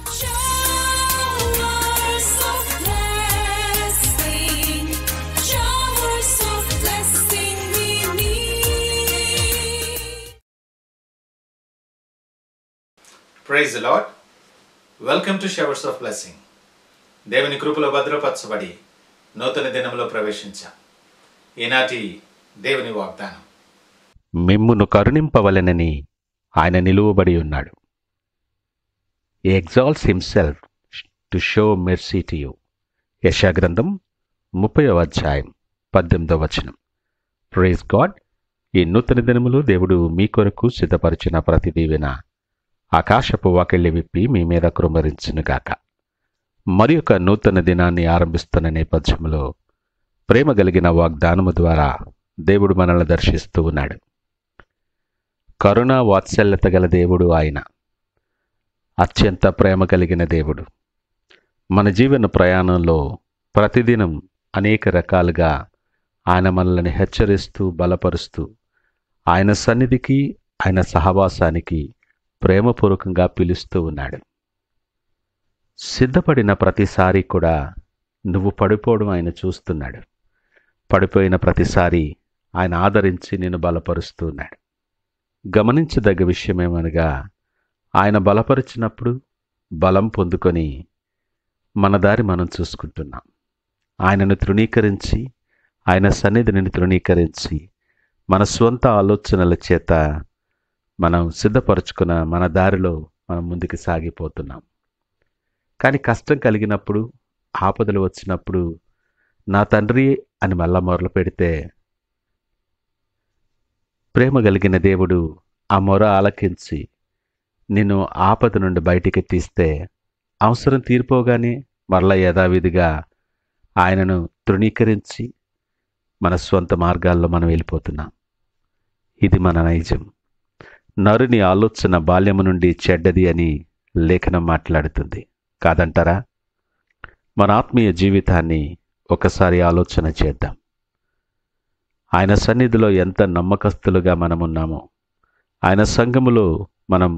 Showers of blessing, showers of blessing we need. Praise the Lord. Welcome to Showers of Blessing. దేవుని కృపలో భద్రపరచబడి నూతన దినంలో ప్రవేశించాం. ఈనాటి దేవుని వాగ్దానం, మిమ్మును కరుణింపవలెనని ఆయన నిలువబడి ఉన్నాడు. He exalts himself to show mercy to you. యెషయా గ్రంథం 30వ అధ్యాయం 18వ వచనం. Praise God. ఈ నూతన దినములో దేవుడు మీ కొరకు సిద్ధపరిచిన ప్రతి దీవెన ఆకాశపు వాకిళ్ళి విప్పి మీ మీద కృమ్మరించునుగాక. మరి ఒక నూతన దినాన్ని ఆరంభిస్తున్న నేపథ్యంలో ప్రేమ కలిగిన వాగ్దానము ద్వారా దేవుడు మనల్ని దర్శిస్తూ ఉన్నాడు. కరుణా వాత్సల్యత గల దేవుడు ఆయన. అత్యంత ప్రేమ కలిగిన దేవుడు. మన జీవన ప్రయాణంలో ప్రతిదినం అనేక రకాలుగా ఆయన మనల్ని హెచ్చరిస్తూ బలపరుస్తూ ఆయన సన్నిధికి ఆయన సహవాసానికి ప్రేమపూర్వకంగా పిలుస్తూ ఉన్నాడు. సిద్ధపడిన ప్రతిసారి కూడా నువ్వు పడిపోవడం ఆయన చూస్తున్నాడు. పడిపోయిన ప్రతిసారి ఆయన ఆదరించి నిన్ను బలపరుస్తూ ఉన్నాడు. గమనించదగ్గ విషయమేమనగా ఆయన బలపరిచినప్పుడు బలం పొందుకొని మన దారి మనం చూసుకుంటున్నాం. ఆయనను తృణీకరించి ఆయన సన్నిధిని తృణీకరించి మన స్వంత ఆలోచనల చేత మనం సిద్ధపరచుకున్న మన దారిలో మనం ముందుకు సాగిపోతున్నాం. కానీ కష్టం కలిగినప్పుడు, ఆపదలు వచ్చినప్పుడు నా తండ్రి అని మళ్ళా మొరలు పెడితే ప్రేమ కలిగిన దేవుడు ఆ మొర ఆలకించి నిన్ను ఆపద నుండి బయటికి తీస్తే అవసరం తీరిపోగానే మరలా యథావిధిగా ఆయనను తృణీకరించి మన స్వంత మార్గాల్లో మనం వెళ్ళిపోతున్నాం. ఇది మన నైజం. నరుని ఆలోచన బాల్యము నుండి చెడ్డది అని లేఖనం మాట్లాడుతుంది, కాదంటారా? మన ఆత్మీయ జీవితాన్ని ఒకసారి ఆలోచన చేద్దాం. ఆయన సన్నిధిలో ఎంత నమ్మకస్తులుగా మనమున్నామో, ఆయన సంఘములో మనం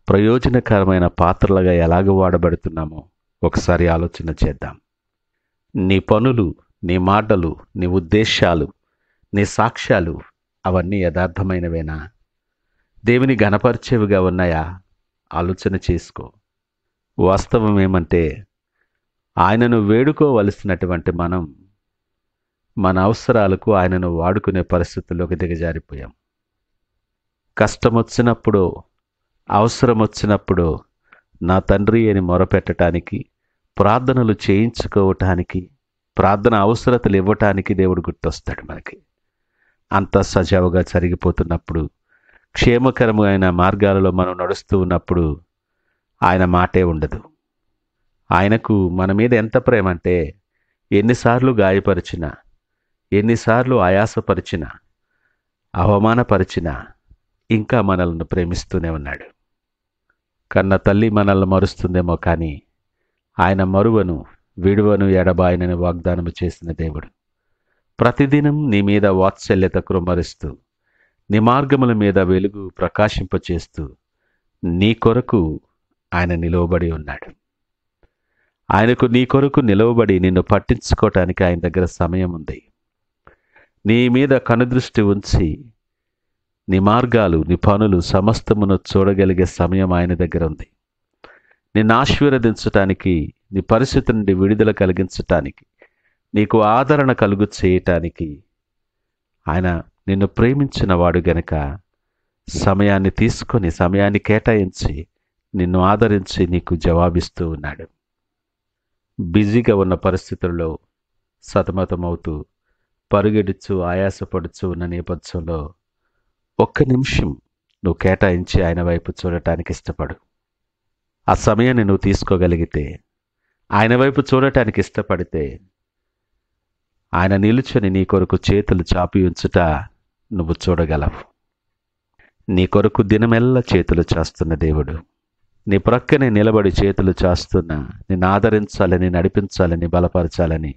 ప్రయోజనకరమైన పాత్రలుగా ఎలాగ వాడబడుతున్నామో ఒకసారి ఆలోచన చేద్దాం. నీ పనులు, నీ మాటలు, నీ ఉద్దేశాలు, నీ సాక్ష్యాలు అవన్నీ యథార్థమైనవేనా? దేవుని ఘనపరిచేవిగా ఉన్నాయా? ఆలోచన చేసుకో. వాస్తవం ఏమంటే ఆయనను వేడుకోవలసినటువంటి మనం మన అవసరాలకు ఆయనను వాడుకునే పరిస్థితుల్లోకి దిగజారిపోయాం. కష్టం వచ్చినప్పుడు, అవసరం వచ్చినప్పుడు నా తండ్రి అని మొరపెట్టడానికి, ప్రార్థనలు చేయించుకోవటానికి, ప్రార్థన అవసరతలు ఇవ్వటానికి దేవుడు గుర్తొస్తాడు మనకి. అంత సజావుగా జరిగిపోతున్నప్పుడు, క్షేమకరమైన మార్గాలలో మనం నడుస్తూ ఉన్నప్పుడు ఆయన మాటే ఉండదు. ఆయనకు మన మీద ఎంత ప్రేమ అంటే ఎన్నిసార్లు గాయపరిచినా, ఎన్నిసార్లు ఆయాసపరిచినా, అవమానపరిచినా ఇంకా మనల్ని ప్రేమిస్తూనే ఉన్నాడు. కన్న తల్లి మనల్ని మరుస్తుందేమో కానీ ఆయన మరువను, విడువను, ఎడబాయనని వాగ్దానము చేసిన దేవుడు. ప్రతిదినం నీ మీద వాత్సల్యత కృమ్మరిస్తూ, నీ మార్గముల మీద వెలుగు ప్రకాశింపచేస్తూ నీ కొరకు ఆయన నిలవబడి ఉన్నాడు. ఆయనకు నీ కొరకు నిలవబడి నిన్ను పట్టించుకోవటానికి ఆయన దగ్గర సమయం ఉంది. నీ మీద కనుదృష్టి ఉంచి నీ మార్గాలు, నీ పనులు సమస్తమును చూడగలిగే సమయం ఆయన దగ్గర ఉంది. నిన్ను ఆశీర్వదించటానికి, నీ పరిస్థితి నుండి విడుదల కలిగించటానికి, నీకు ఆదరణ కలుగు చేయటానికి ఆయన నిన్ను ప్రేమించిన వాడు గనక సమయాన్ని తీసుకొని, సమయాన్ని కేటాయించి నిన్ను ఆదరించి నీకు జవాబిస్తూ ఉన్నాడు. బిజీగా ఉన్న పరిస్థితుల్లో సతమతమవుతూ, పరుగెడుచు, ఆయాసపడుచు ఉన్న నేపథ్యంలో ఒక్క నిమిషం నువ్వు కేటాయించి ఆయన వైపు చూడటానికి ఇష్టపడు. ఆ సమయాన్ని నువ్వు తీసుకోగలిగితే, ఆయన వైపు చూడటానికి ఇష్టపడితే, ఆయన నిలుచొని నీ కొరకు చేతులు చాపి ఉంచుట నువ్వు చూడగలవు. నీ కొరకు దినమెల్లా చేతులు చాస్తున్న దేవుడు, నీ ప్రక్కనే నిలబడి చేతులు చాస్తున్న, నిన్ను ఆదరించాలని, నడిపించాలని, బలపరచాలని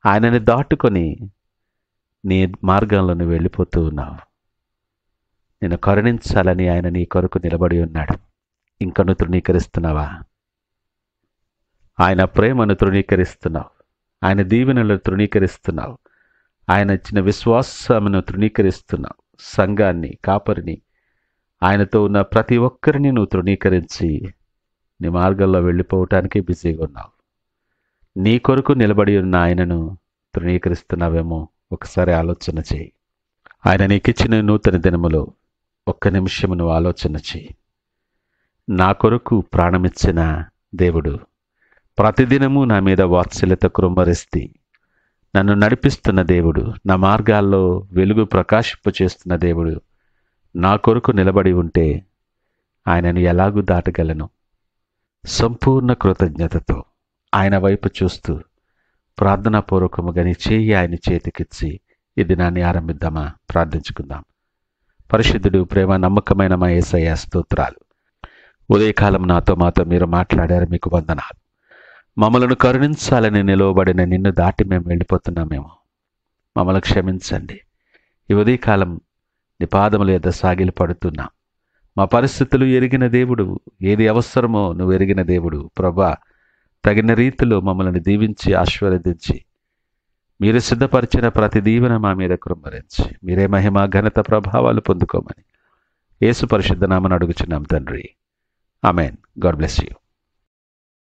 ఆయనని దాటుకొని నీ మార్గంలో నువ్వు వెళ్ళిపోతూ ఉన్నావు. నిన్ను కరుణించాలని ఆయన నీ కొరకు నిలబడి ఉన్నాడు. ఇంకను తృణీకరిస్తున్నావా? ఆయన ప్రేమను తృణీకరిస్తున్నావు, ఆయన దీవెనలు తృణీకరిస్తున్నావు, ఆయన ఇచ్చిన విశ్వాసమును తృణీకరిస్తున్నావు. సంఘాన్ని, కాపరిని, ఆయనతో ఉన్న ప్రతి ఒక్కరిని నువ్వు తృణీకరించి నీ మార్గంలో వెళ్ళిపోవటానికి బిజీగా ఉన్నావు. నీ కొరకు నిలబడి ఉన్న ఆయనను తృణీకరిస్తున్నావేమో ఒకసారి ఆలోచన చేయి. ఆయన నీకిచ్చిన నూతన దినములో ఒక్క నిమిషము నువ్వు ఆలోచన చేయి. నా కొరకు ప్రాణమిచ్చిన దేవుడు, ప్రతిదినము నా మీద వాత్సల్యత కృమ్మరిస్తే నన్ను నడిపిస్తున్న దేవుడు, నా మార్గాల్లో వెలుగు ప్రకాశింపచేస్తున్న దేవుడు నా కొరకు నిలబడి ఉంటే ఆయనను ఎలాగూ దాటగలను? సంపూర్ణ కృతజ్ఞతతో ఆయన వైపు చూస్తూ ప్రార్థనాపూర్వకముగా నీ చేయి ఆయన చేతికిచ్చి ఈ దినాన్ని ఆరంభిద్దామా? ప్రార్థించుకుందాం. పరిశుద్ధుడు, ప్రేమ నమ్మకమైన మా యేసయ్య స్తోత్రాలు. ఉదయకాలం మాతో మీరు మాట్లాడారు, మీకు వందనాలు. మమ్మలను కరుణించాలని నిలవబడిన నిన్ను దాటి మేము వెళ్ళిపోతున్నామేమో, మమ్మల్ని క్షమించండి. ఈ ఉదయకాలం నీ పాదముల యొద్ద సాగిలి పడుతున్నాం. మా పరిస్థితులు ఎరిగిన దేవుడు, ఏది అవసరమో నువ్వు ఎరిగిన దేవుడు. ప్రభా, తగిన రీతిలో మమ్మల్ని దీవించి ఆశీర్వదించి మీరు సిద్ధపరిచిన ప్రతి దీవెన మా మీద కృమ్మరించి మీరే మహిమ ఘనత ప్రభావాలు పొందుకోమని యేసు పరిశుద్ధ నామమున అడుగుచున్నాం తండ్రి. ఆమెన్. God bless you.